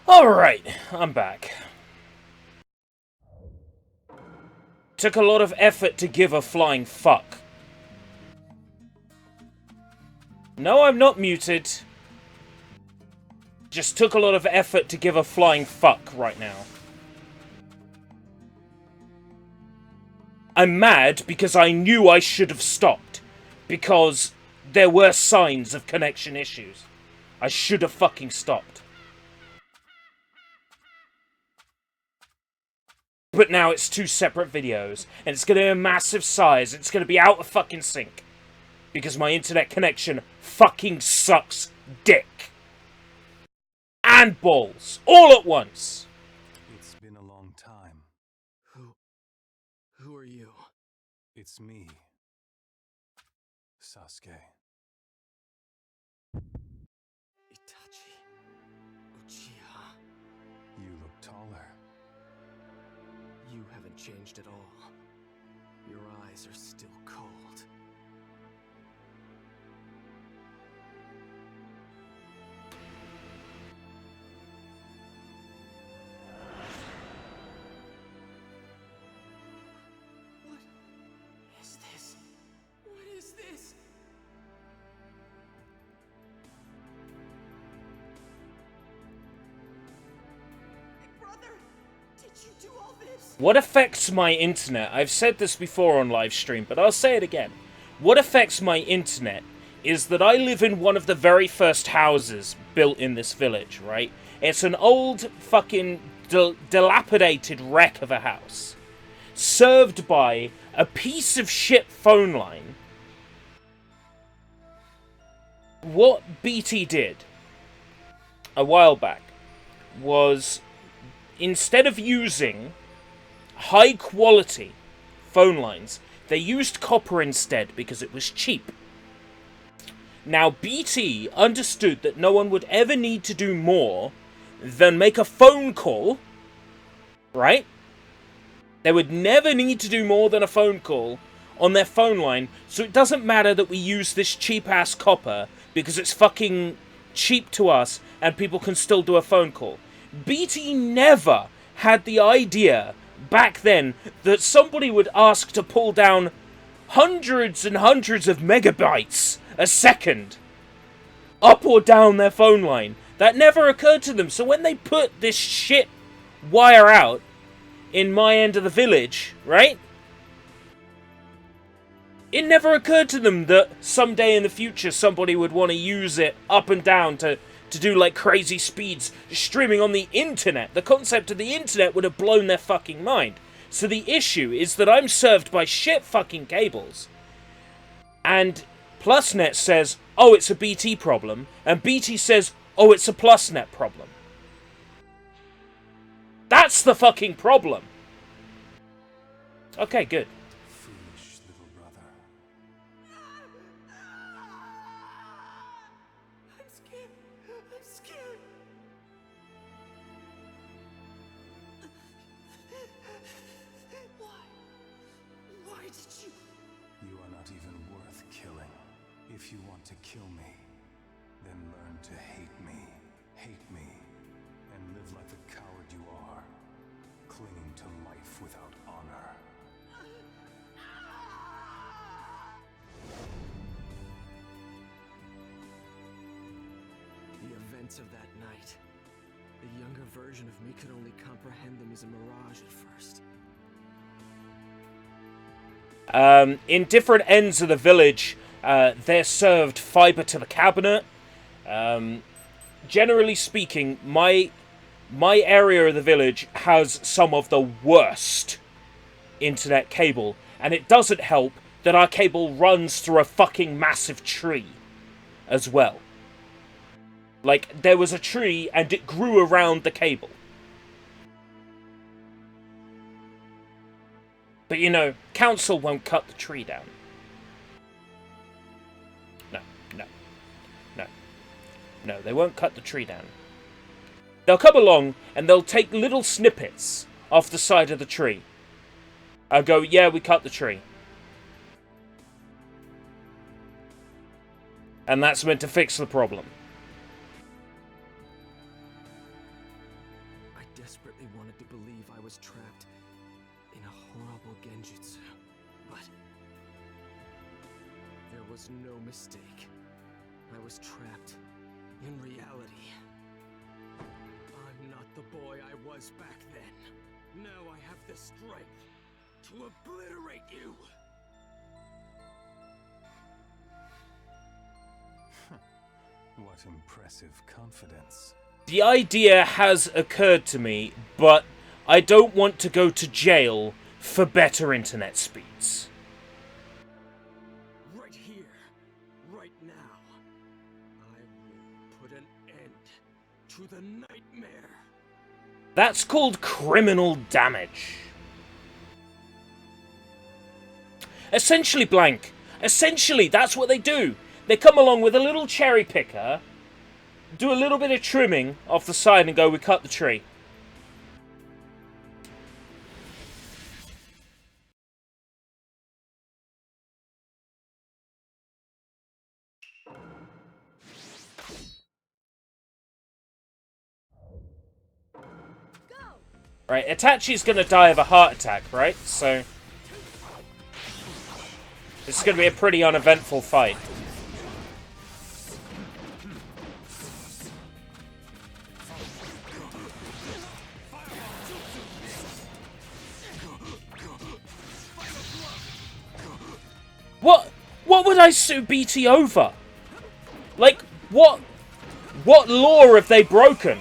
Alright, I'm back. Took a lot of effort to give a flying fuck. No, I'm not muted. Just took a lot of effort to give a flying fuck right now. I'm mad because I knew I should have stopped. Because there were signs of connection issues. I should have fucking stopped. But now it's two separate videos, and it's going to be a massive size, it's going to be out of fucking sync. Because my internet connection fucking sucks dick. And balls, all at once. It's been a long time. Who are you? It's me, Sasuke. Itachi. Uchiha. You look taller. You haven't changed at all. Your eyes are still cold. What is this? What is this? Brother, did you do all this? What affects my internet? I've said this before on live stream, but I'll say it again. What affects my internet is that I live in one of the very first houses built in this village, right? It's an old fucking dilapidated wreck of a house, served by a piece of shit phone line. What BT did a while back was, instead of using high quality phone lines, they used copper instead because it was cheap. Now, BT understood that no one would ever need to do more than make a phone call, right? They would never need to do more than a phone call on their phone line, so it doesn't matter that we use this cheap-ass copper because it's fucking cheap to us and people can still do a phone call. BT never had the idea back then that somebody would ask to pull down hundreds and hundreds of megabytes a second up or down their phone line. That never occurred to them. So when they put this shit wire out in my end of the village, right? It never occurred to them that someday in the future somebody would want to use it up and down to do like crazy speeds streaming on the internet. The concept of the internet would have blown their fucking mind. So the issue is that I'm served by shit fucking cables. And PlusNet says, oh, it's a BT problem. And BT says, oh, it's a PlusNet problem. That's the fucking problem. Okay, good. Foolish little brother. I'm scared. I'm scared. Why did you? You are not even worth killing. If you want to kill me, then learn to hate me. Hate me. And live like the coward you are. Clinging to life without honor. The events of that night. The younger version of me could only comprehend them as a mirage at first. In different ends of the village, they're served fiber to the cabinet. Generally speaking, my area of the village has some of the worst internet cable, and it doesn't help that our cable runs through a fucking massive tree as well. Like, there was a tree and it grew around the cable. But you know, council won't cut the tree down. No, they won't cut the tree down. They'll come along and they'll take little snippets off the side of the tree. And go, yeah, we cut the tree. And that's meant to fix the problem. was trapped in a horrible genjutsu, but there was no mistake. I was trapped in reality. I'm not the boy I was back then. Now I have the strength to obliterate you! What impressive confidence. The idea has occurred to me, but I don't want to go to jail for better internet speeds. Right here, right now, I will put an end to the nightmare. That's called criminal damage. Essentially, Blank. Essentially, that's what they do. They come along with a little cherry picker, do a little bit of trimming off the side and go, we cut the tree. Right, Itch-Atchi's gonna die of a heart attack, right? So this is gonna be a pretty uneventful fight. What would I sue BT over? Like, what law have they broken?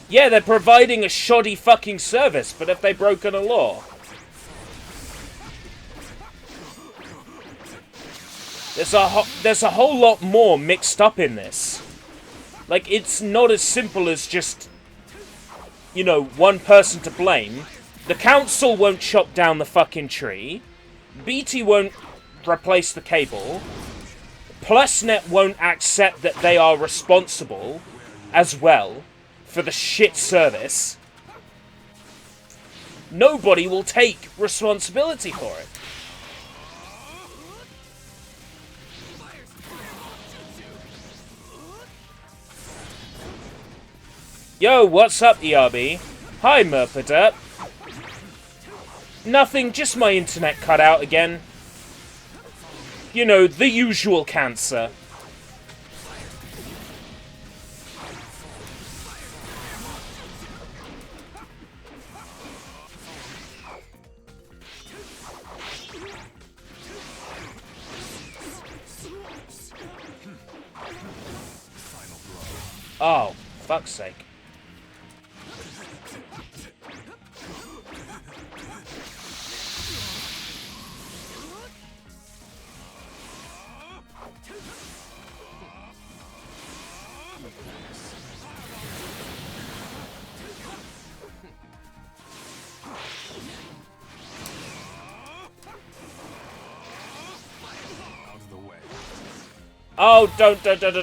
Yeah, they're providing a shoddy fucking service, but have they broken a law? There's a whole lot more mixed up in this. Like, it's not as simple as just, you know, one person to blame. The council won't chop down the fucking tree. BT won't replace the cable. PlusNet won't accept that they are responsible as well for the shit service. Nobody will take responsibility for it. Yo, what's up, ERB? Hi, Murpaderp. Nothing, just my internet cut out again. You know, the usual cancer. Oh, fuck's sake. Oh, don't. Oh, no.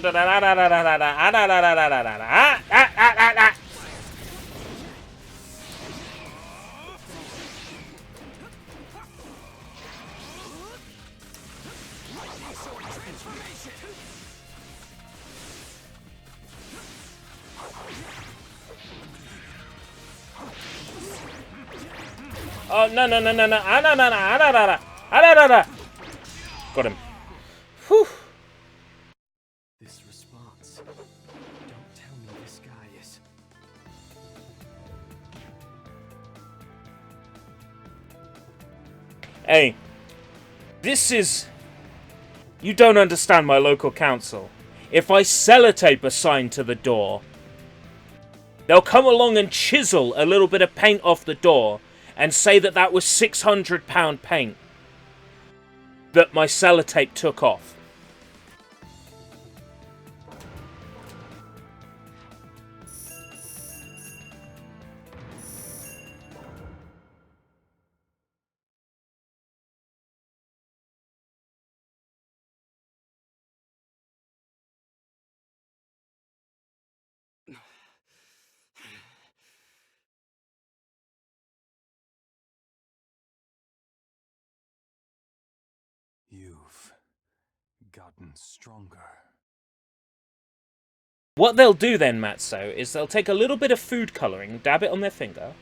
Got him. Whew. This response. Don't tell me this guy is. Hey, this is... You don't understand my local council. If I sellotape a sign to the door, they'll come along and chisel a little bit of paint off the door and say that that was £600 paint that my sellotape took off. You've gotten stronger. What they'll do then, Matzo, is they'll take a little bit of food colouring, dab it on their finger,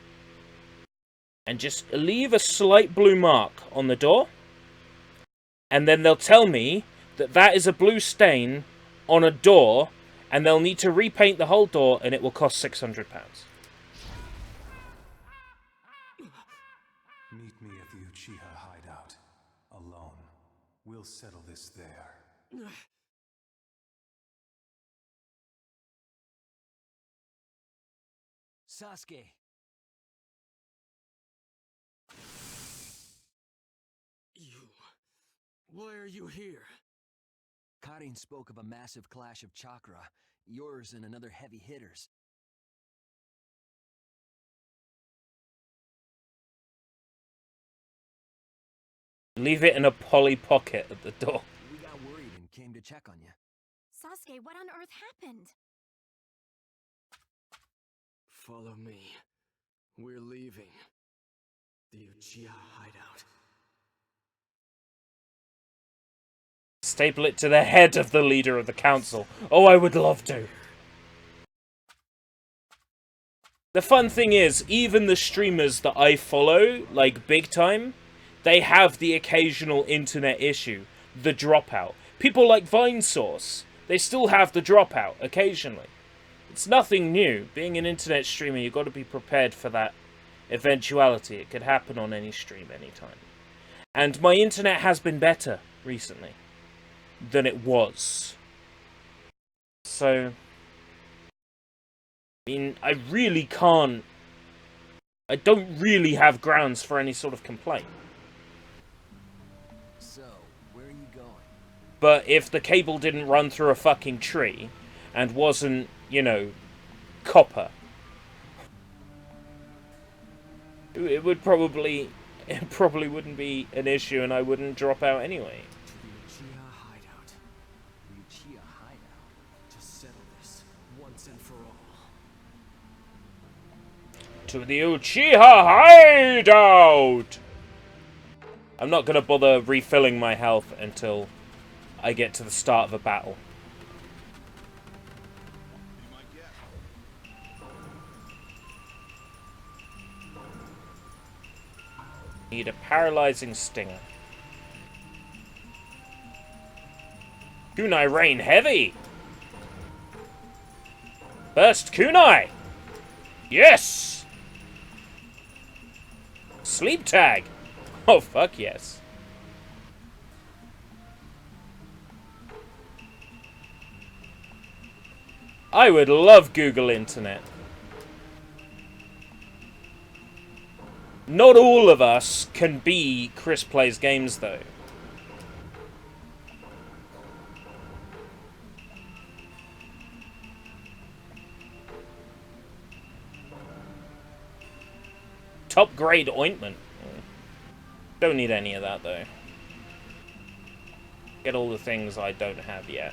and just leave a slight blue mark on the door, and then they'll tell me that that is a blue stain on a door, and they'll need to repaint the whole door, and it will cost £600. Meet me at the Uchiha hideout. Alone. We'll settle this there. Sasuke. Why are you here? Karin spoke of a massive clash of chakra, yours and another heavy hitter's. Leave it in a Polly Pocket at the door. We got worried and came to check on you. Sasuke, what on earth happened? Follow me. We're leaving. The Uchiha hideout. Staple it to the head of the leader of the council. Oh, I would love to. The fun thing is, even the streamers that I follow, like big time, they have the occasional internet issue. The dropout. People like Vinesource, they still have the dropout occasionally. It's nothing new. Being an internet streamer, you've got to be prepared for that eventuality. It could happen on any stream anytime. And my internet has been better recently than it was. So, I mean, I don't really have grounds for any sort of complaint. So, where are you going? But if the cable didn't run through a fucking tree and wasn't, you know, copper, it probably wouldn't be an issue and I wouldn't drop out anyway. To the Uchiha hideout. The Uchiha hideout. To settle this once and for all. To the Uchiha hideout! I'm not gonna bother refilling my health until I get to the start of a battle. Need a paralyzing stinger. Kunai rain heavy! Burst kunai! Yes! Sleep tag! Oh fuck yes. I would love Google Internet. Not all of us can be Chris Plays Games, though. Top grade ointment. Don't need any of that, though. Get all the things I don't have yet.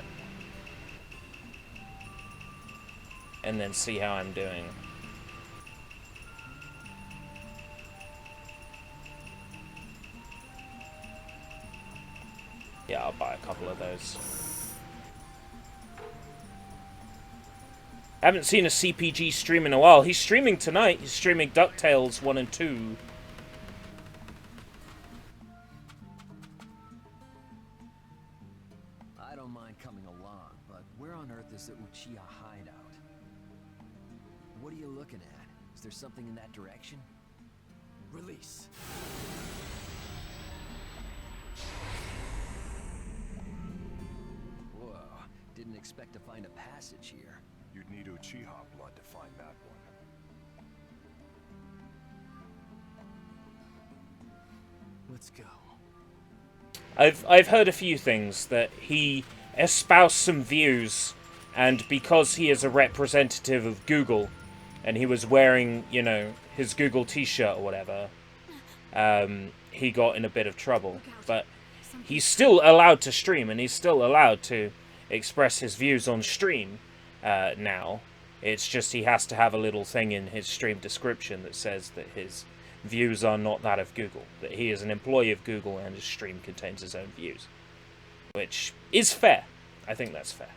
And then see how I'm doing. Yeah, I'll buy a couple of those. Haven't seen a CPG stream in a while. He's streaming tonight. He's streaming DuckTales 1 and 2. I don't mind coming along, but where on earth is the Uchiha hideout? What are you looking at? Is there something in that direction? Release. Whoa, didn't expect to find a passage here. You'd need Uchiha blood to find that one. Let's go. I've heard a few things that he espoused some views, and because he is a representative of Google, and he was wearing, you know, his Google t-shirt or whatever, he got in a bit of trouble. But he's still allowed to stream, and he's still allowed to express his views on stream now. It's just he has to have a little thing in his stream description that says that his views are not that of Google, that he is an employee of Google and his stream contains his own views. Which is fair. I think that's fair.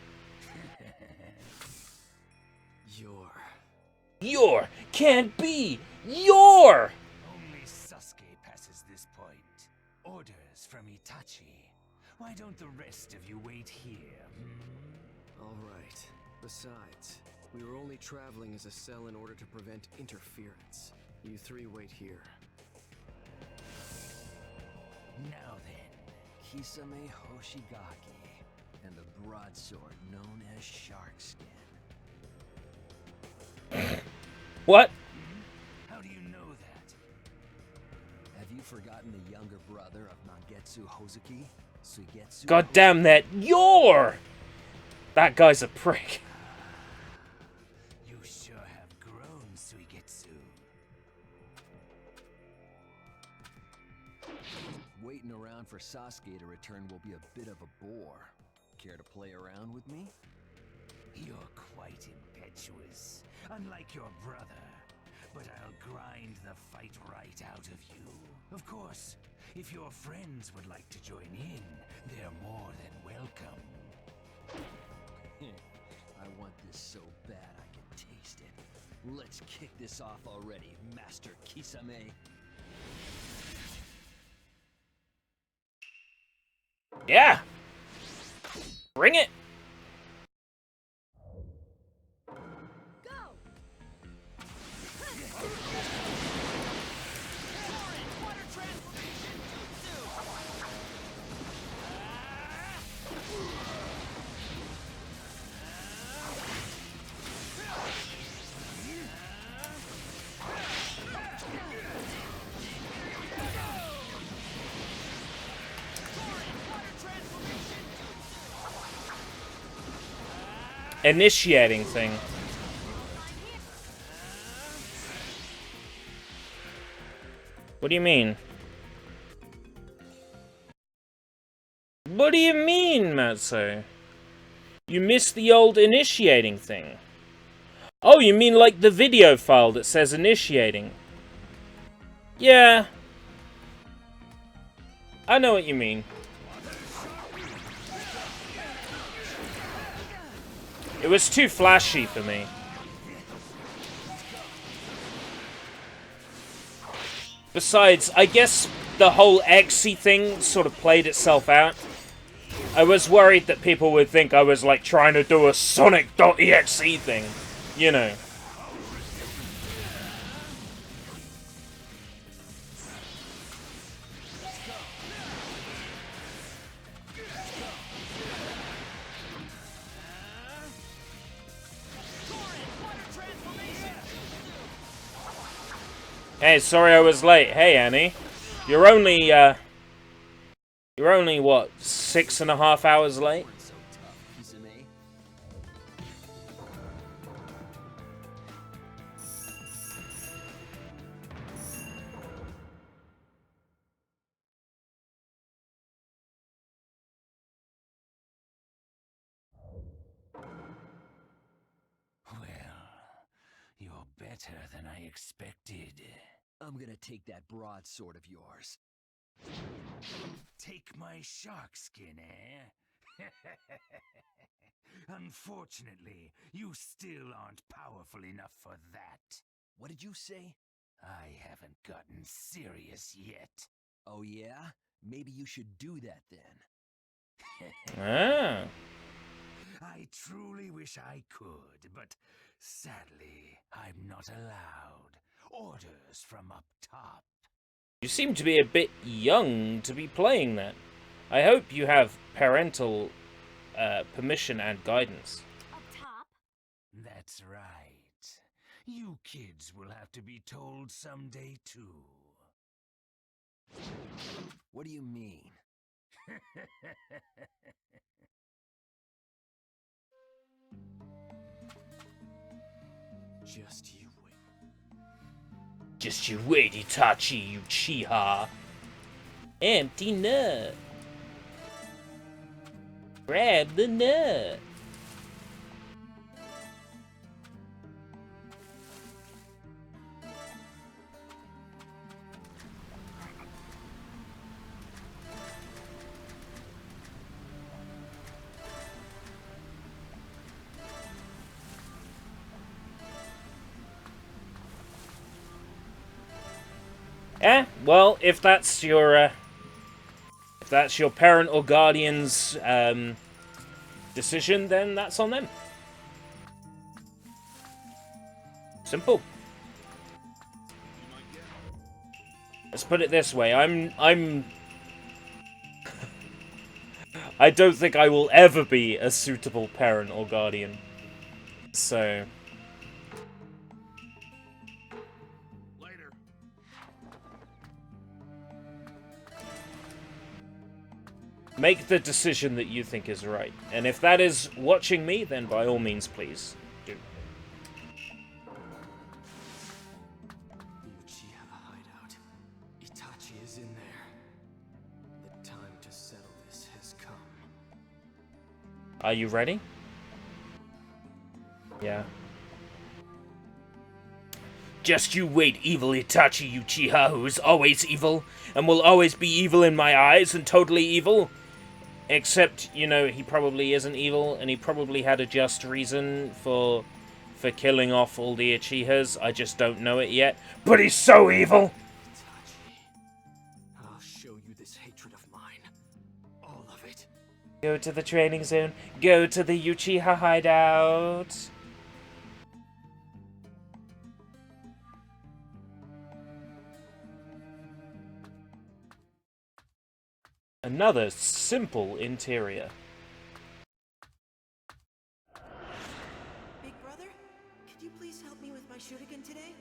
Your can't be. Your. Only Sasuke passes this point. Orders from Itch-Atchi. Why don't the rest of you wait here? All right. Besides, we were only traveling as a cell in order to prevent interference. You three wait here. Now then, Kisame Hoshigaki, and the broadsword known as Sharkskin. What? How do you know that? Have you forgotten the younger brother of Mangetsu Hozuki? Suigetsu? God damn that. Your. That guy's a prick. You sure have grown, Suigetsu. Waiting around for Sasuke to return will be a bit of a bore. Care to play around with me? You're quite impetuous, unlike your brother. But I'll grind the fight right out of you. Of course, if your friends would like to join in, they're more than welcome. I want this so bad I can taste it. Let's kick this off already, Master Kisame. Yeah. Bring it. Initiating thing. What do you mean? What do you mean, Matsu? You missed the old initiating thing. Oh, you mean like the video file that says initiating? Yeah. I know what you mean. It was too flashy for me. Besides, I guess the whole Exy thing sort of played itself out. I was worried that people would think I was like trying to do a Sonic.exe thing. You know. Hey, sorry I was late. Hey, Annie. You're only, what, 6.5 hours late? So tough, Kisame. Well, you're better than I expected. I'm gonna take that broadsword of yours. Take my shark skin, eh? Unfortunately, you still aren't powerful enough for that. What did you say? I haven't gotten serious yet. Oh yeah? Maybe you should do that then. Ah. I truly wish I could, but sadly, I'm not allowed. Orders from up top. You seem to be a bit young to be playing that. I hope you have parental permission and guidance. Up top? That's right. You kids will have to be told someday too. What do you mean? Just you wait. Just you wait, Itachi, you Chiha. Empty nut. Grab the nut. Well, if that's your parent or guardian's decision, then that's on them. Simple. Let's put it this way, I don't think I will ever be a suitable parent or guardian. So... Later. Make the decision that you think is right. And if that is watching me, then by all means, please do. The Uchiha hideout. Itch-Atchi is in there. The time to settle this has come. Are you ready? Yeah. Just you wait, evil Itch-Atchi Uchiha, who is always evil, and will always be evil in my eyes, and totally evil. Except, you know, he probably isn't evil, and he probably had a just reason for killing off all the Uchihas. I just don't know it yet. But he's so evil! Itch-Atchi, I'll show you this hatred of mine. All of it. Go to the training zone. Go to the Uchiha hideout. Another simple interior. Big brother, could you please help me with my Shippuden today?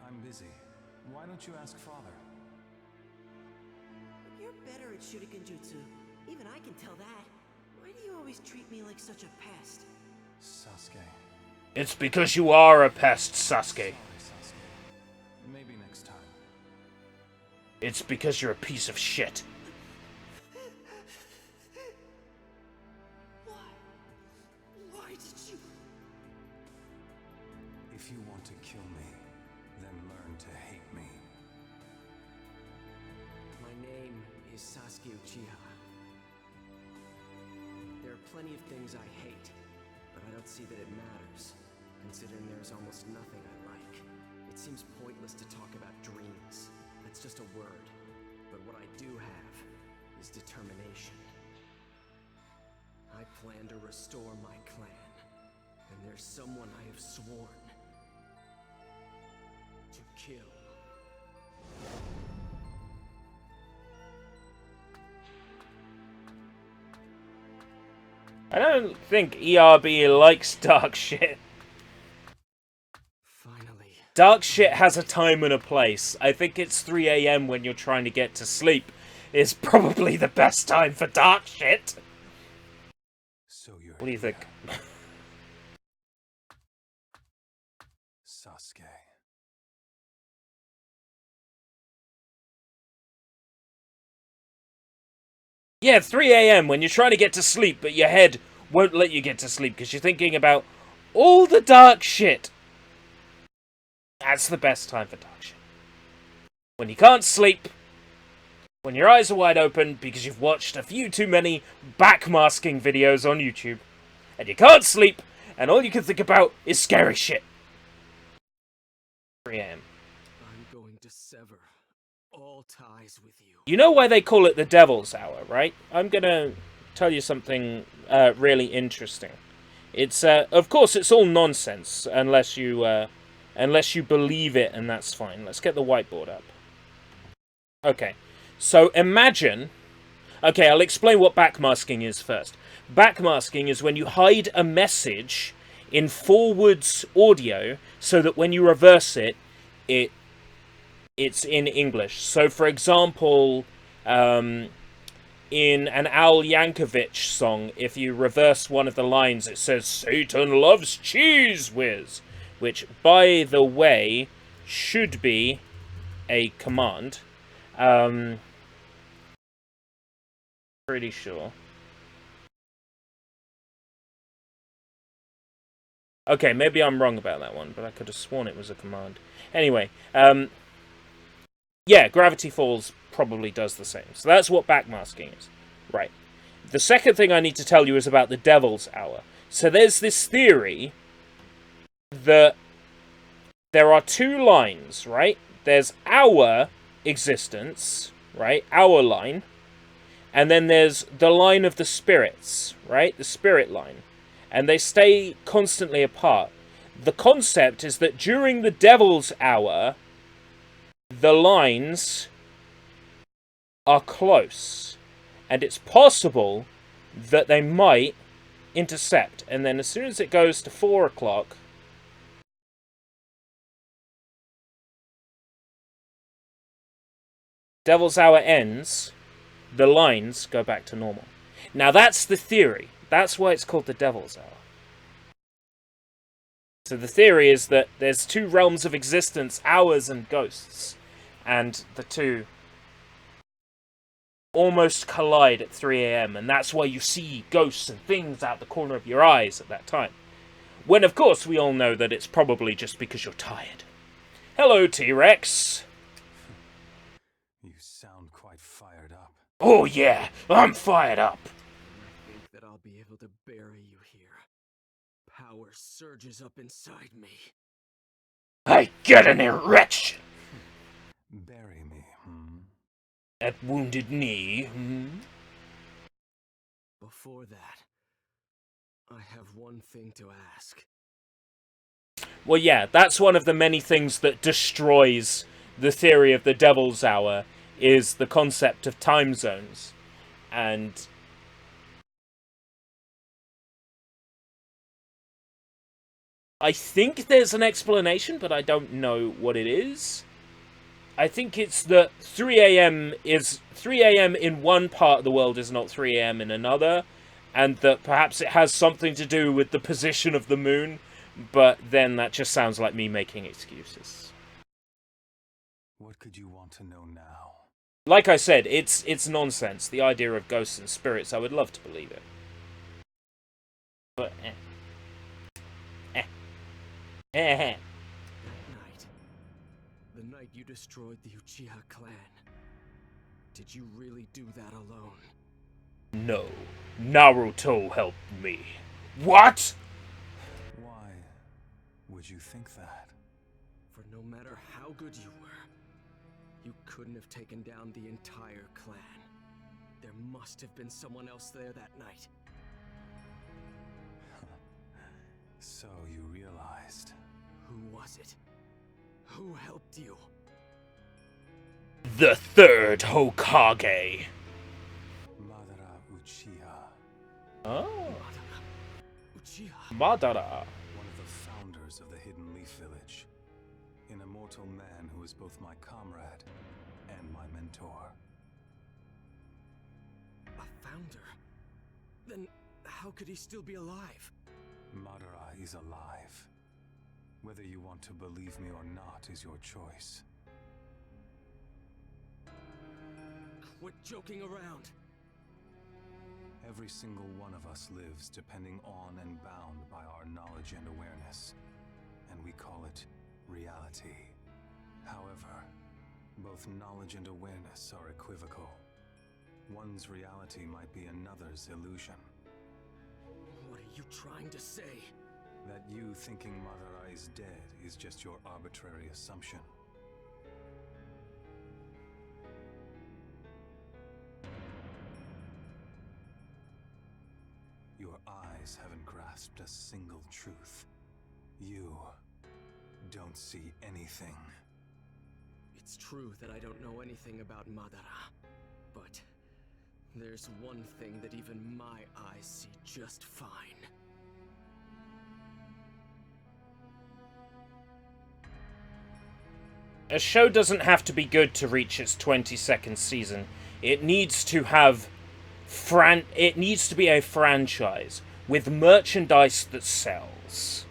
I'm busy. Why don't you ask father? You're better at Shippuden jutsu. Even I can tell that. Why do you always treat me like such a pest? Sasuke. It's because you are a pest, Sasuke. Sorry, Sasuke. Maybe next time. It's because you're a piece of shit. Why did you... If you want to kill me, then learn to hate me. My name is Sasuke Uchiha. There are plenty of things I hate, but I don't see that it matters, considering there's almost nothing I like. It seems pointless to talk about dreams. That's just a word. But what I do have is determination. I plan to restore my clan, and there's someone I have sworn to kill. I don't think ERB likes dark shit. Finally. Dark shit has a time and a place. I think it's 3 AM when you're trying to get to sleep is probably the best time for dark shit. So you're What do you think? Sasuke. Yeah, 3 AM when you're trying to get to sleep, but your head won't let you get to sleep because you're thinking about all the dark shit. That's the best time for dark shit. When you can't sleep, when your eyes are wide open because you've watched a few too many backmasking videos on YouTube, and you can't sleep, and all you can think about is scary shit. 3 AM. I'm going to sever all ties with you. You know why they call it the Devil's Hour, right? I'm gonna tell you something really interesting. It's of course it's all nonsense unless you believe it, and that's fine. Let's get the whiteboard up. Okay, so imagine. Okay, I'll explain what backmasking is first. Backmasking is when you hide a message in forwards audio so that when you reverse it, it's in English. So, for example, in an Al Yankovic song, if you reverse one of the lines, it says, "Satan loves cheese whiz," which, by the way, should be a command. Pretty sure. Okay, maybe I'm wrong about that one, but I could have sworn it was a command. Anyway, yeah, Gravity Falls probably does the same. So that's what backmasking is. Right. The second thing I need to tell you is about the Devil's Hour. So there's this theory that there are two lines, right? there's our existence, right? Our line. And then there's the line of the spirits, right? The spirit line. And they stay constantly apart. The concept is that during the Devil's Hour, the lines are close. And it's possible that they might intercept. And then as soon as it goes to 4 o'clock, Devil's Hour ends, the lines go back to normal. Now that's the theory. That's why it's called the Devil's Hour. So the theory is that there's two realms of existence, ours and ghosts. And the two almost collide at 3 a.m. And that's why you see ghosts and things out the corner of your eyes at that time. When, of course, we all know that it's probably just because you're tired. Hello, T-Rex. You sound quite fired up. Oh, yeah, I'm fired up. I think that I'll be able to bury you here. Power surges up inside me. I get an erection. Bury me, That wounded knee, Before that, I have one thing to ask. Well, yeah, that's one of the many things that destroys the theory of the Devil's Hour, is the concept of time zones. And I think there's an explanation, but I don't know what it is. I think it's that 3 a.m. is 3 a.m. in one part of the world is not 3 a.m. in another, and that perhaps it has something to do with the position of the moon, but then that just sounds like me making excuses. What could you want to know now? Like I said, it's nonsense. The idea of ghosts and spirits, I would love to believe it. But, That night, the night you destroyed the Uchiha clan, did you really do that alone? No. Naruto helped me. What? Why would you think that? For no matter how good you were, you couldn't have taken down the entire clan. There must have been someone else there that night. So you realized. Who was it? Who helped you? The third Hokage. Madara Uchiha, Oh. Uchiha. Madara. one of the founders of the Hidden Leaf Village. An immortal man who is both my comrade and my mentor. A founder? Then how could he still be alive? Madara is alive. Whether you want to believe me or not is your choice. Quit joking around. Every single one of us lives depending on and bound by our knowledge and awareness, and we call it reality. However, both knowledge and awareness are equivocal. One's reality might be another's illusion. What are you trying to say? That you thinking Madara is dead is just your arbitrary assumption. Your eyes haven't grasped a single truth. You don't see anything. It's true that I don't know anything about Madara, but there's one thing that even my eyes see just fine. A show doesn't have to be good to reach its 22nd season. It needs to have it needs to be a franchise with merchandise that sells.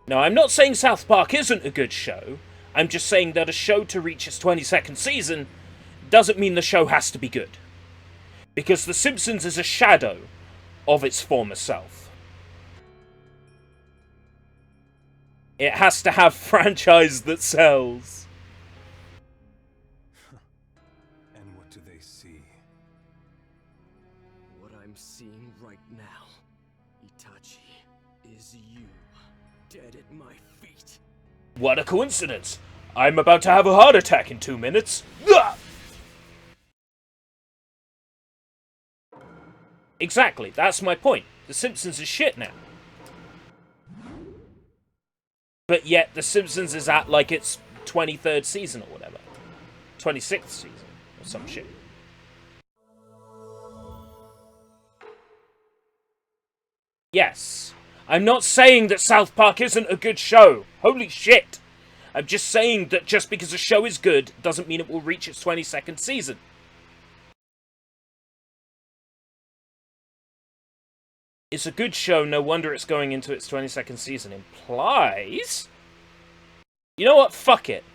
Now, I'm not saying South Park isn't a good show. I'm just saying that a show to reach its 22nd season doesn't mean the show has to be good. Because The Simpsons is a shadow of its former self. It has to have franchise that sells. And what do they see? What I'm seeing right now, Itch-Atchi. What a coincidence! I'm about to have a heart attack in 2 minutes. Ah! Exactly, that's my point. The Simpsons is shit now. But yet, The Simpsons is at, like, its 23rd season or whatever. 26th season, or some shit. Yes. I'm not saying that South Park isn't a good show. Holy shit. I'm just saying that just because a show is good doesn't mean it will reach its 22nd season. It's a good show, no wonder it's going into its 22nd season. Implies... You know what? Fuck it.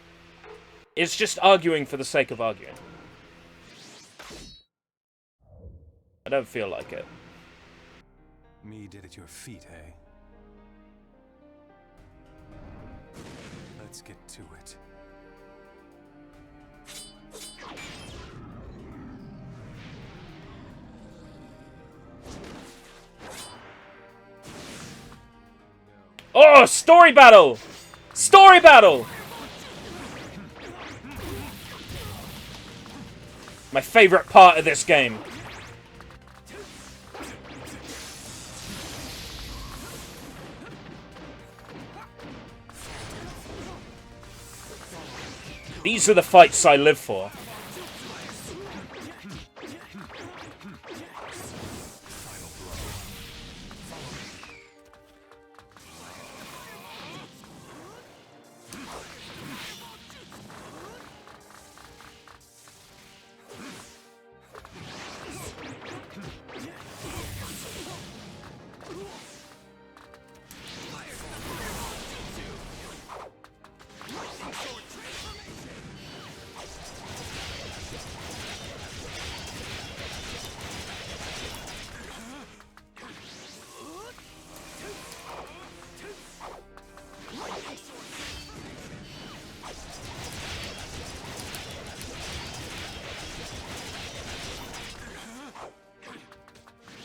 It's just arguing for the sake of arguing. I don't feel like it. Me dead at your feet, eh? Let's get to it. Oh, story battle! Story battle! My favorite part of this game. These are the fights I live for.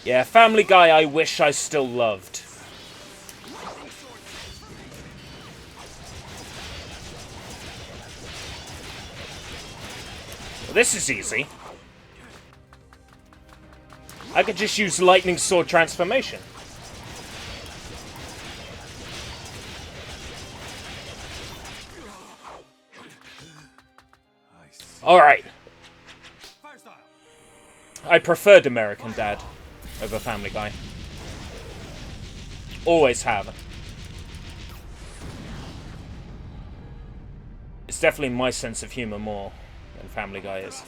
Yeah, Family Guy I wish I still loved. Well, this is easy. I could just use Lightning Sword transformation. Alright. I preferred American Dad over Family Guy. Always have. It's definitely my sense of humor more than Family Guy is.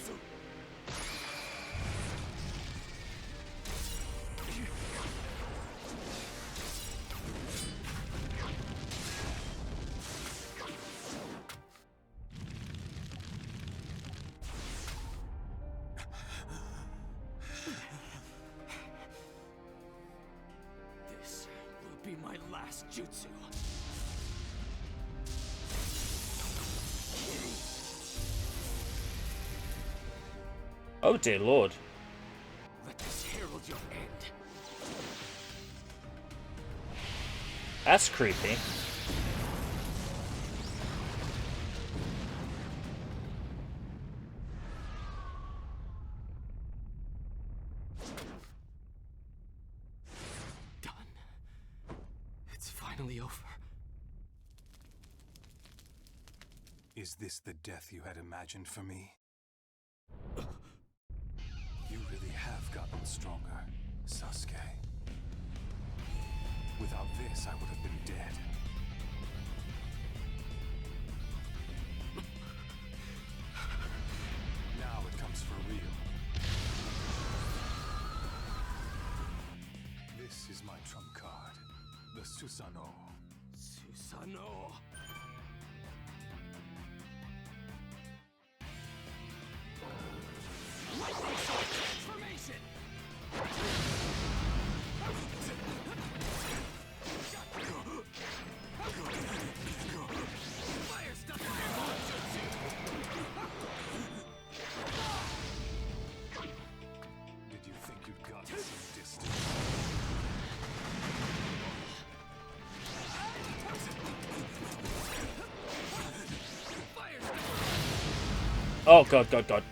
Be my last jutsu. Oh dear lord. Let this herald your end. That's creepy. Finally over. Is this the death you had imagined for me? You really have gotten stronger, Sasuke. Without this, I would have been dead. Now it comes for real. This is my trump card. The Susanoo. Susanoo. Lightning Sword transformation. Fire stuff. Did you think you'd gotten some distance? Oh, God, God, God.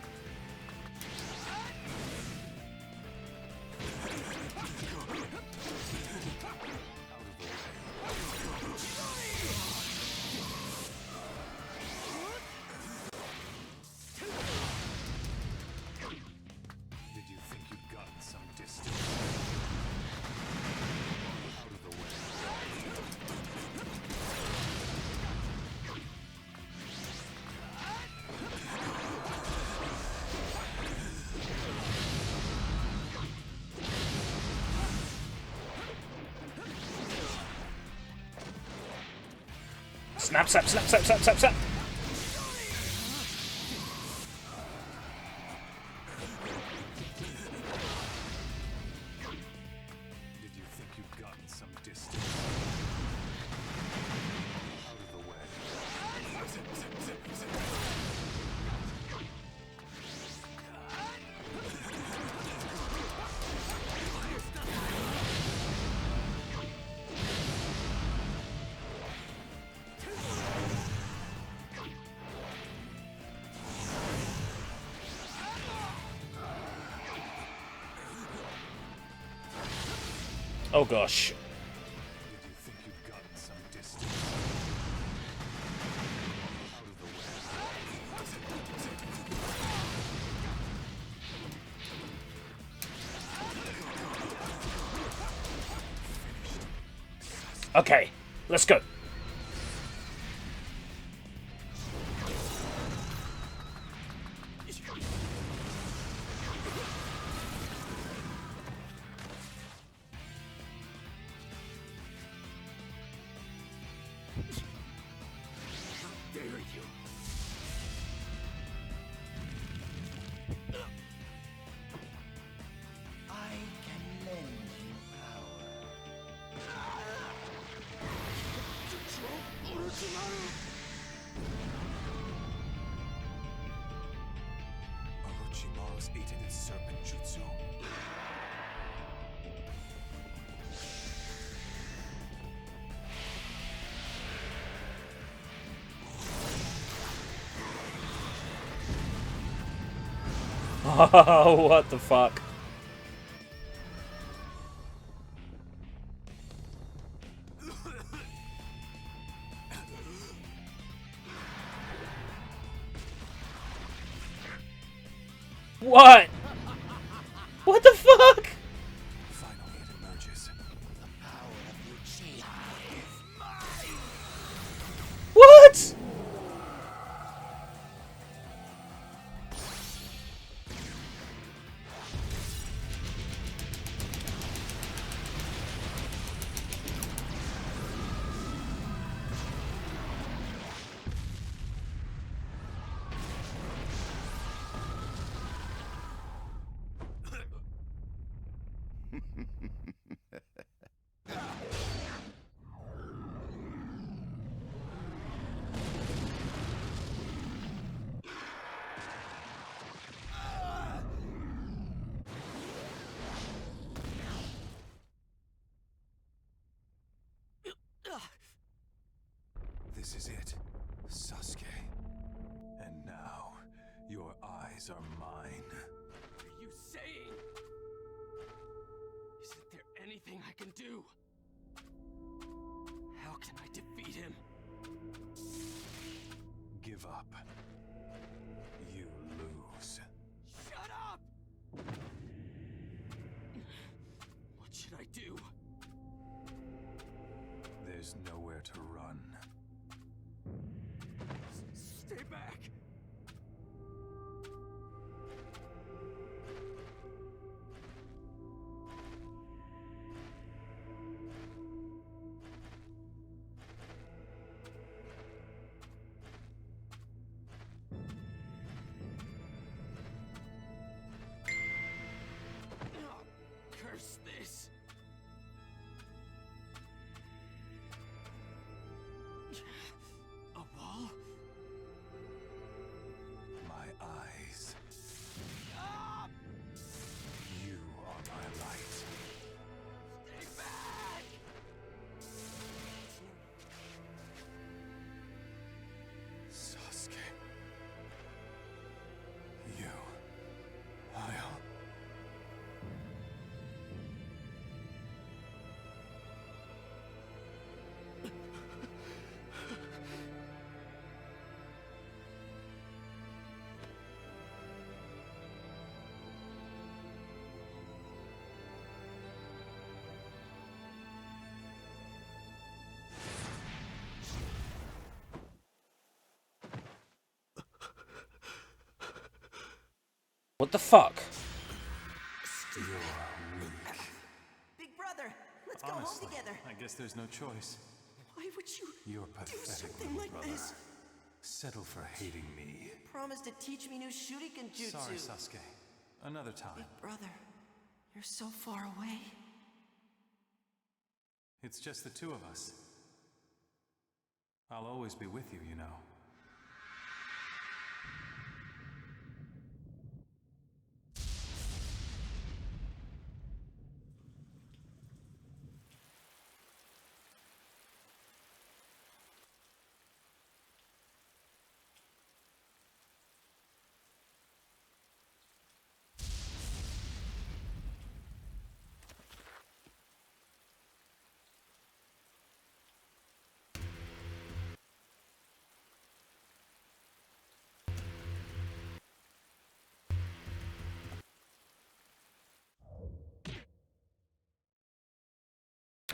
Did you think you'd gotten some distance? Out of the way. Snap, snap, snap, snap, snap, snap, snap. Did you think you'd gotten some distance? Out of the way. Oh, gosh. Did you think you'd gotten some distance? Out of the way. Okay, let's go. I can lend you power. Orochimaru's eight-headed serpent jutsu. Oh, what the fuck? What? What the fuck? Finally it emerges. What? This is it, Sasuke. And now, your eyes are mine. What are you saying? Isn't there anything I can do? How can I defeat him? Give up. You lose. Shut up! What should I do? There's nowhere to run. Stay back! What the fuck? You're weak. Big brother, let's go home Honestly, together. I guess there's no choice. Why would you You're do pathetic, something little like brother. this? Settle for hating me. Promise to teach me new Shuriken jutsu. Sorry, Sasuke. Another time. Big brother, you're so far away. It's just the two of us. I'll always be with you, you know.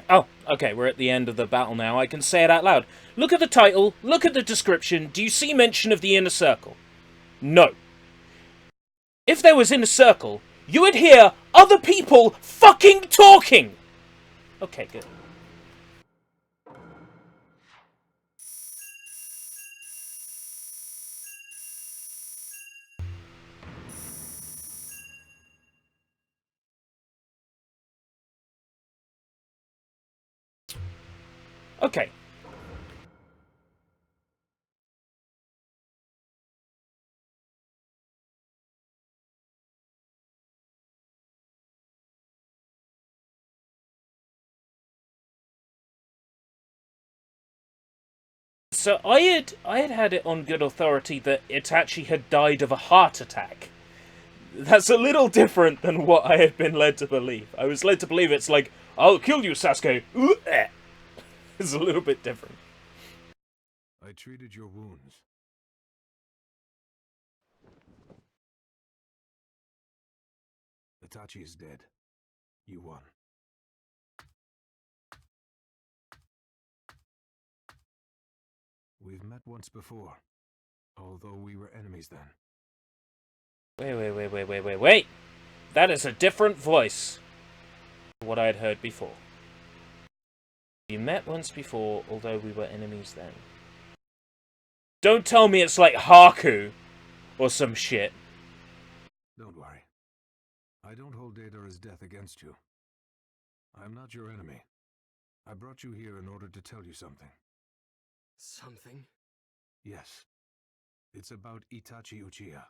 Oh, okay, we're at the end of the battle now. I can say it out loud. Look at the title, look at the description. Do you see mention of the inner circle? No. If there was inner circle, you would hear other people fucking talking! Okay, good. Okay. So I had it on good authority that Itch-Atchi had died of a heart attack. That's a little different than what I had been led to believe. I was led to believe it's like, I'll kill you, Sasuke. It's a little bit different. I treated your wounds. Itch-Atchi is dead. You won. We've met once before, although we were enemies then. Wait. That is a different voice from what I had heard before. You met once before, although we were enemies then. Don't tell me it's like Haku or some shit. Don't worry. I don't hold Deidara's death against you. I'm not your enemy. I brought you here in order to tell you something. Something? Yes. It's about Itachi Uchiha.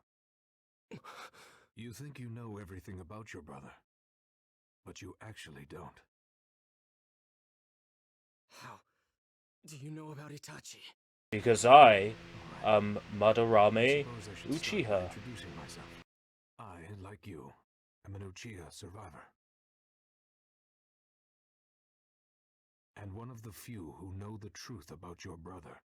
You think you know everything about your brother, but you actually don't. How do you know about Itachi? Because I am I Madarame suppose I should start by Uchiha. introducing myself. I, like you, am an Uchiha survivor. And one of the few who know the truth about your brother.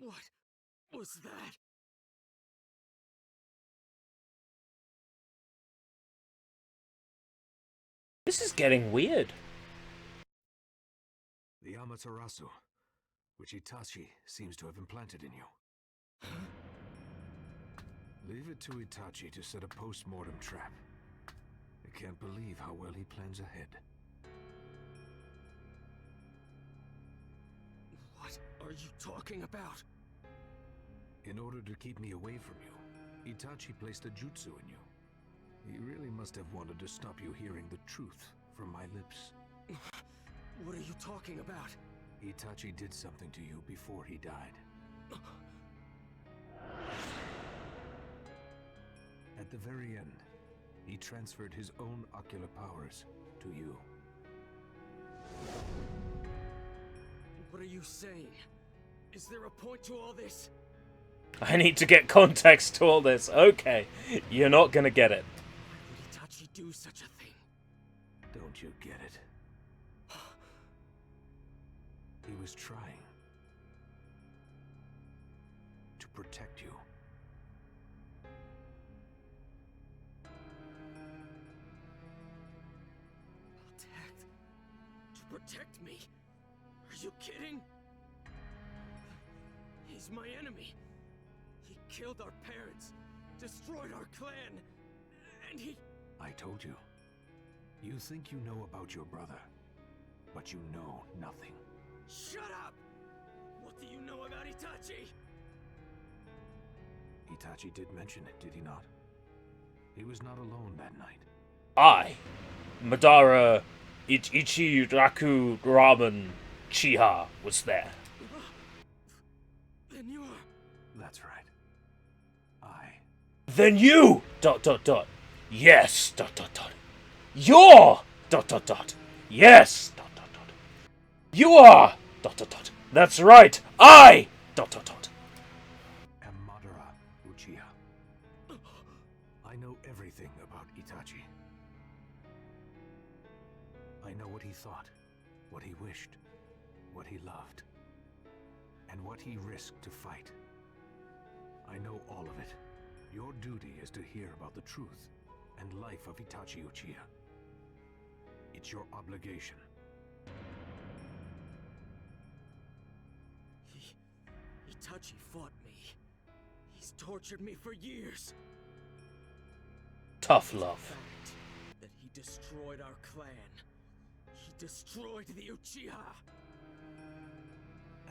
What was that? This is getting weird. The Amaterasu, which Itachi seems to have implanted in you. Leave it to Itachi to set a post-mortem trap. I can't believe how well he plans ahead. What are you talking about? In order to keep me away from you, Itachi placed a jutsu in you. He really must have wanted to stop you hearing the truth from my lips. What are you talking about? Itachi did something to you before he died. At the very end, he transferred his own ocular powers to you. What are you saying? Is there a point to all this? I need to get context to all this. Okay, you're not gonna get it. Why would Itachi do such a thing? Don't you get it? He was trying to protect you. To protect me? Are you kidding? He's my enemy. He killed our parents, destroyed our clan, and he... I told you. You think you know about your brother, but you know nothing. Shut up! What do you know about Itch-Atchi? Itch-Atchi did mention it, did he not? He was not alone that night. I, Madara Itch-Atchi Raku Ramen Chiha, was there. Then you are... That's right. Then you, ... Yes, ... You're, ... Yes, ... You are, ... That's right, I, ... am Madara Uchiha. I know everything about Itch-Atchi. I know what he thought, what he wished, what he loved, and what he risked to fight. I know all of it. Your duty is to hear about the truth and life of Itch-Atchi Uchiha. It's your obligation. Itch-Atchi fought me. He's tortured me for years. Tough It's a love. fact that he destroyed our clan. He destroyed the Uchiha.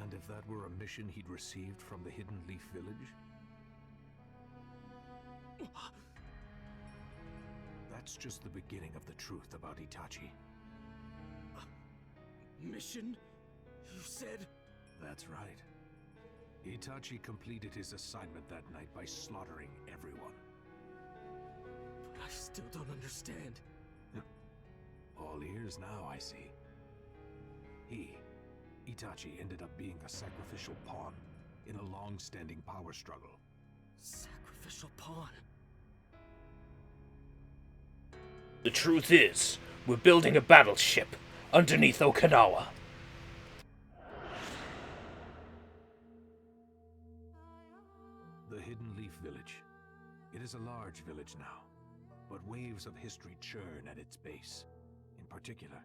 And if that were a mission he'd received from the Hidden Leaf Village? That's just the beginning of the truth about Itch-Atchi. Mission? You said? That's right. Itch-Atchi completed his assignment that night by slaughtering everyone. But I still don't understand. All ears now, I see. Itch-Atchi ended up being a sacrificial pawn in a long-standing power struggle. Sacrificial pawn? The truth is, we're building a battleship underneath Okinawa. The Hidden Leaf Village. It is a large village now, but waves of history churn at its base. In particular,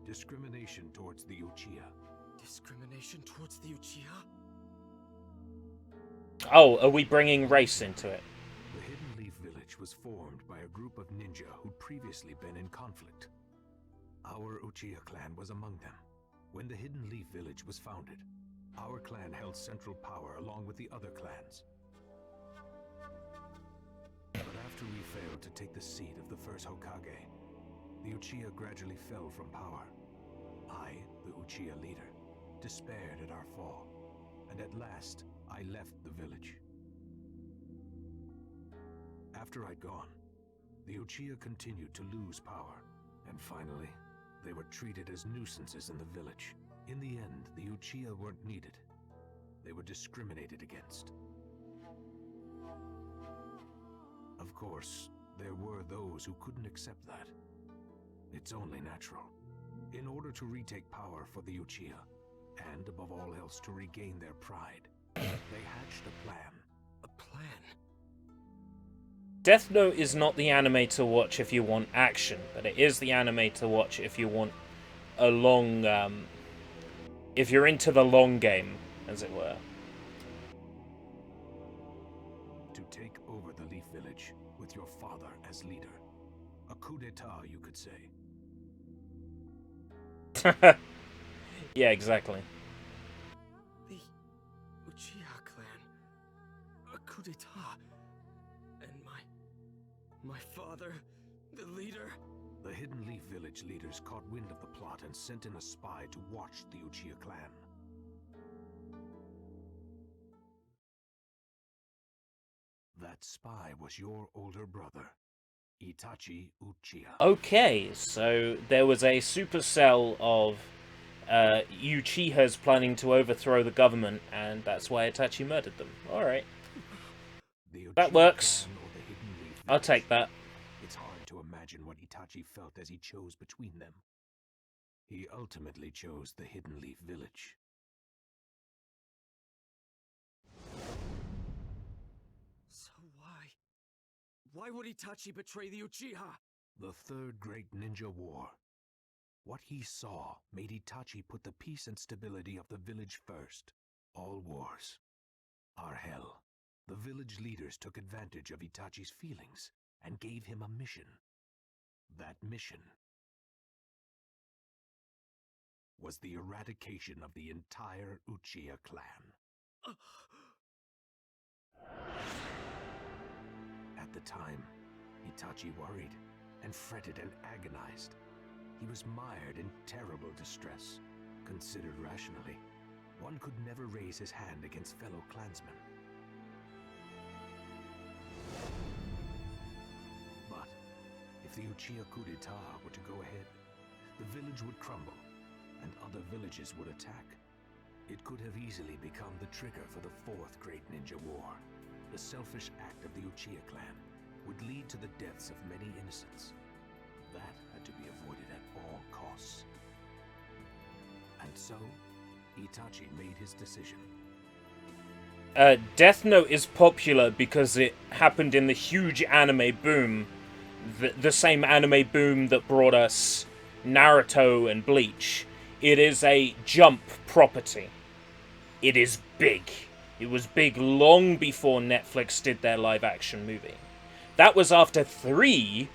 discrimination towards the Uchiha. Discrimination towards the Uchiha? Oh, are we bringing race into it? The Hidden Leaf Village was formed by a group of ninja who'd previously been in conflict. Our Uchiha clan was among them. When the Hidden Leaf Village was founded, our clan held central power along with the other clans. But after we failed to take the seat of the first Hokage, the Uchiha gradually fell from power. I, the Uchiha leader, despaired at our fall, and at last I left the village. After I'd gone, the Uchiha continued to lose power, and finally, they were treated as nuisances in the village. In the end, the Uchiha weren't needed. They were discriminated against. Of course, there were those who couldn't accept that. It's only natural. In order to retake power for the Uchiha, and above all else to regain their pride, they hatched a plan. A plan? Death Note is not the anime to watch if you want action, but it is the anime to watch if you want a long, if you're into the long game, as it were. To take over the Leaf Village with your father as leader. A coup d'etat, you could say. Yeah, exactly. The Uchiha clan. A coup d'etat. And my father, the leader. The Hidden Leaf Village leaders caught wind of the plot and sent in a spy to watch the Uchiha clan. That spy was your older brother, Itch-Atchi Uchiha. Okay, so there was a supercell of Uchihas planning to overthrow the government, and that's why Itch-Atchi murdered them. Alright. The That Uchiha works. clan or the Hidden Leaf I'll Village. take that. It's hard to imagine imagine what Itch-Atchi felt as he chose between them. He ultimately chose the Hidden Leaf Village. So why? Why would Itch-Atchi betray the Uchiha? The Third Great Ninja War. What he saw made Itch-Atchi put the peace and stability of the village first. All wars are hell. The village leaders took advantage of Itch-Atchi's feelings and gave him a mission. That mission was the eradication of the entire Uchiha clan. At the time, Itch-Atchi worried and fretted and agonized. He was mired in terrible distress. Considered rationally, one could never raise his hand against fellow clansmen. But if the Uchiha coup d'etat were to go ahead, the village would crumble, and other villages would attack. It could have easily become the trigger for the Fourth Great Ninja War. The selfish act of the Uchiha clan would lead to the deaths of many innocents. That had to be avoided at all costs. And so, Itch-Atchi made his decision. Death Note is popular because it happened in the huge anime boom. The same anime boom that brought us Naruto and Bleach. It is a Jump property. It is big. It was big long before Netflix did their live-action movie. That was after three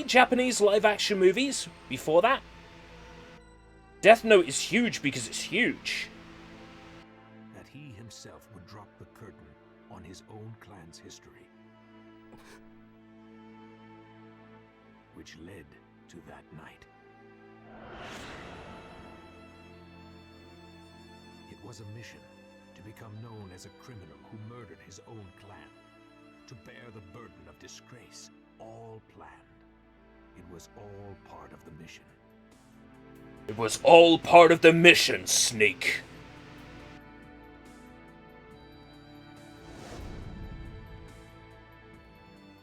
Japanese live-action movies before that. Death Note is huge because it's huge. That he himself would drop the curtain on his own clan's history. Which led to that night. It was a mission to become known as a criminal who murdered his own clan. To bear the burden of disgrace, all planned. It was all part of the mission. It was all part of the mission, Sneak.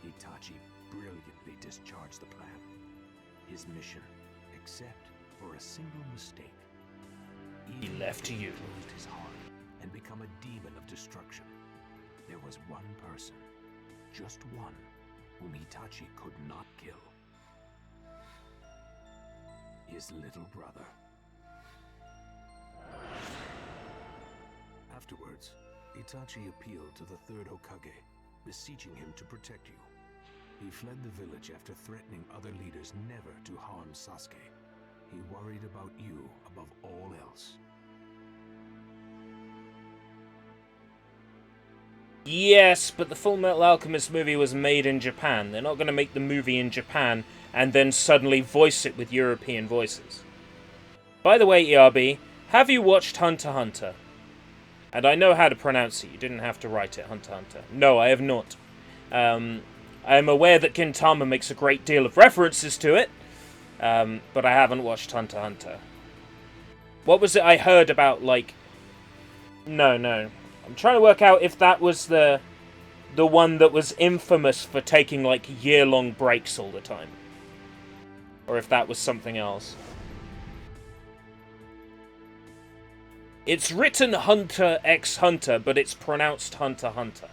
Itch-Atchi brilliantly discharged the plan. His mission, except for a single mistake. He left you. Closed his heart and become a demon of destruction. There was one person, just one, whom Itch-Atchi could not kill. His little brother. Afterwards, Itch-Atchi appealed to the third Hokage, beseeching him to protect you. He fled the village after threatening other leaders never to harm Sasuke. He worried about you above all else. Yes, but the Full Metal Alchemist movie was made in Japan. They're not going to make the movie in Japan and then suddenly voice it with European voices. By the way, ERB, have you watched Hunter x Hunter? And I know how to pronounce it. You didn't have to write it, Hunter x Hunter. No, I have not. I am aware that Gintama makes a great deal of references to it, but I haven't watched Hunter x Hunter. What was it I heard about, like... No. I'm trying to work out if that was the one that was infamous for taking, like, year-long breaks all the time. Or if that was something else. It's written Hunter x Hunter, but it's pronounced Hunter x Hunter.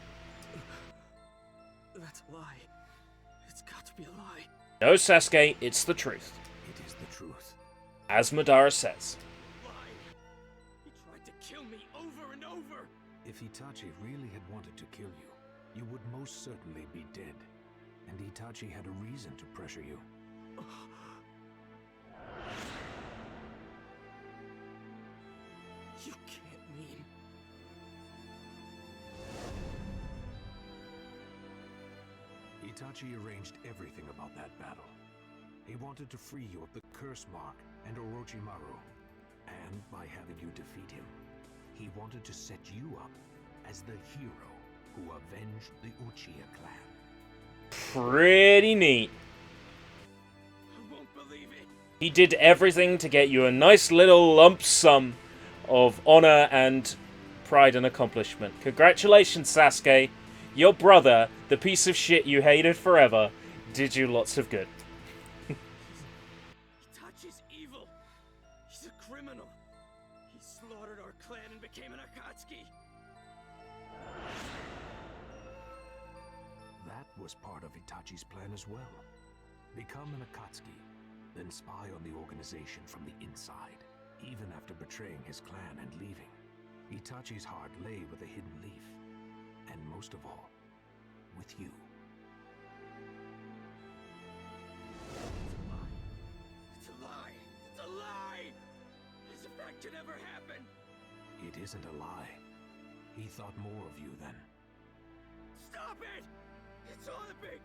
That's a lie. It's got to be a lie. No, Sasuke, it's the truth. It is the truth. As Madara says. Lie. He tried to kill me over and over. If Itch-Atchi really had wanted to kill you, you would most certainly be dead. And Itch-Atchi had a reason to pressure you. You can't mean... Itch-Atchi arranged everything about that battle. He wanted to free you of the Curse Mark and Orochimaru. And by having you defeat him, he wanted to set you up as the hero who avenged the Uchiha clan. Pretty neat. I won't believe it. He did everything to get you a nice little lump sum of honor and pride and accomplishment. Congratulations, Sasuke. Your brother, the piece of shit you hated forever, did you lots of good. Itachi's evil. He's a criminal. He slaughtered our clan and became an Akatsuki. That was part of Itachi's plan as well. Become an Akatsuki, then spy on the organization from the inside. Even after betraying his clan and leaving, Itachi's heart lay with a hidden leaf. And most of all, with you. It's a lie! It's a lie! As if that could ever happen! It isn't a lie. He thought more of you then. Stop it! It's all a big...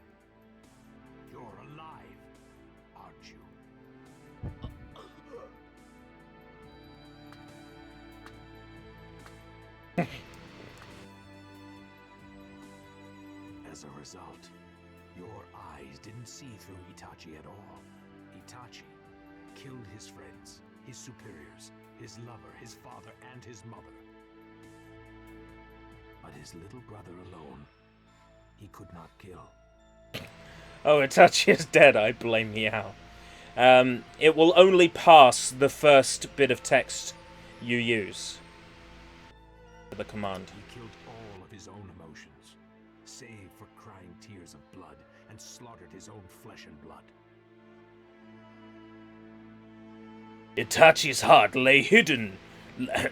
You're alive, aren't you? As a result, your eyes didn't see through Itachi at all. Itachi killed his friends, his superiors, his lover, his father, and his mother. But his little brother alone, he could not kill. Oh, Itachi is dead, I blame Meow. It will only pass the first bit of text you use. The command. He killed all of his own emotions, save for crying tears of blood, and slaughtered his own flesh and blood. Itachi's heart lay hidden.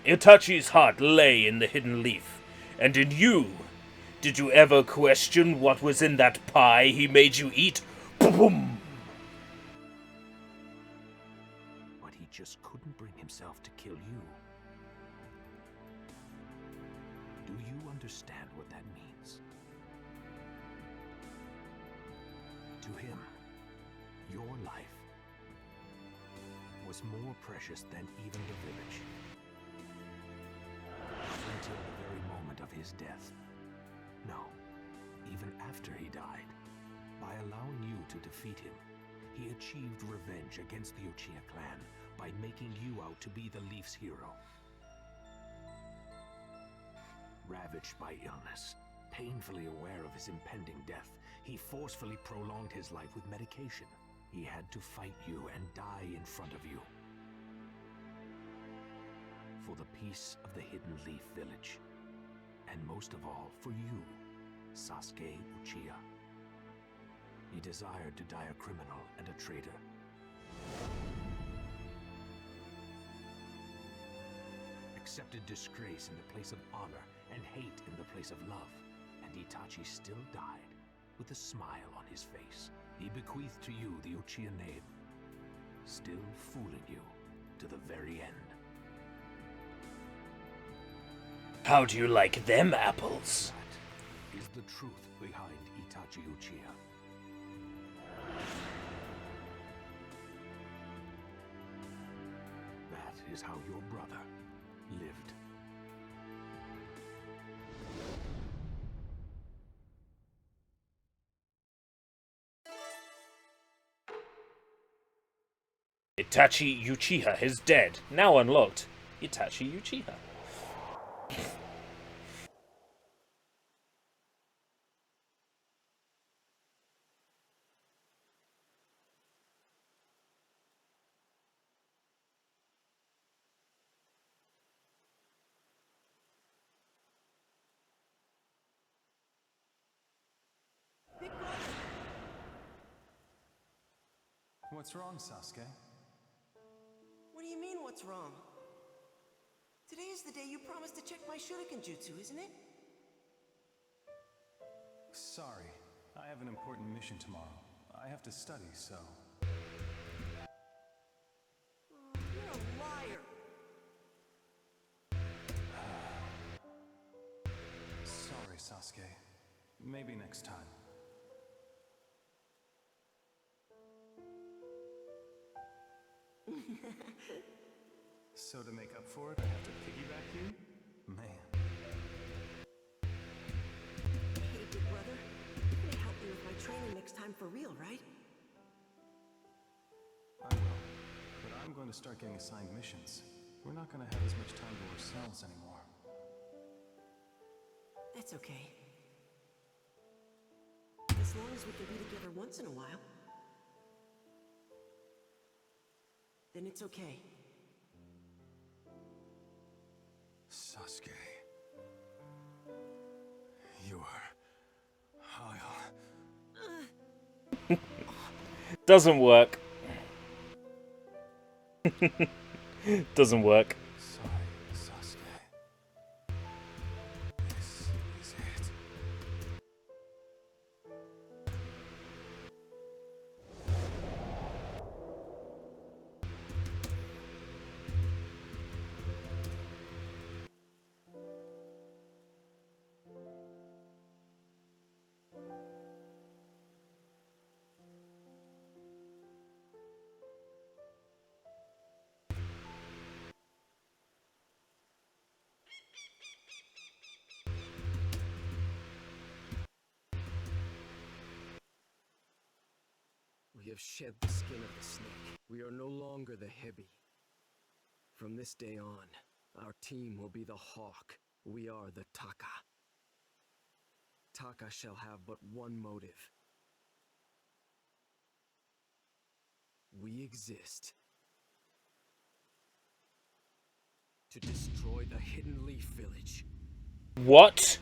Itachi's heart lay in the hidden leaf. And in you, did you ever question what was in that pie he made you eat? Boom! But he just couldn't bring himself to kill you. Do you understand what that means? To him, your life was more precious than even the village. Up until the very moment of his death. No, even after he died. By allowing you to defeat him, he achieved revenge against the Uchiha clan by making you out to be the Leaf's hero. Ravaged by illness, painfully aware of his impending death, he forcefully prolonged his life with medication. He had to fight you and die in front of you. For the peace of the Hidden Leaf Village. And most of all, for you, Sasuke Uchiha. He desired to die a criminal and a traitor. Accepted disgrace in the place of honor and hate in the place of love. And Itachi still died with a smile on his face. He bequeathed to you the Uchiha name, still fooling you to the very end. How do you like them apples? That is the truth behind Itachi Uchiha. That is how your brother lived. Itachi Uchiha is dead. Now unlocked. Itachi Uchiha. What's wrong, Sasuke? What do you mean, what's wrong? Today is the day you promised to check my Shuriken Jutsu, isn't it? Sorry, I have an important mission tomorrow. I have to study, so... You're a liar! Sorry, Sasuke. Maybe next time. So to make up for it, I have to piggyback you? Man. Hey, big brother. You're gonna help me with my training next time for real, right? I will. But I'm going to start getting assigned missions. We're not going to have as much time to ourselves anymore. That's okay. This As long as we can be together once in a while. Then it's okay. Sasuke. You're... I'll... Doesn't work. Doesn't work. Sorry, Sasuke. This is it. We have shed the skin of the snake. We are no longer the Hebi. From this day on, our team will be the Hawk. We are the Taka. Taka shall have but one motive. We exist to destroy the Hidden Leaf Village. What?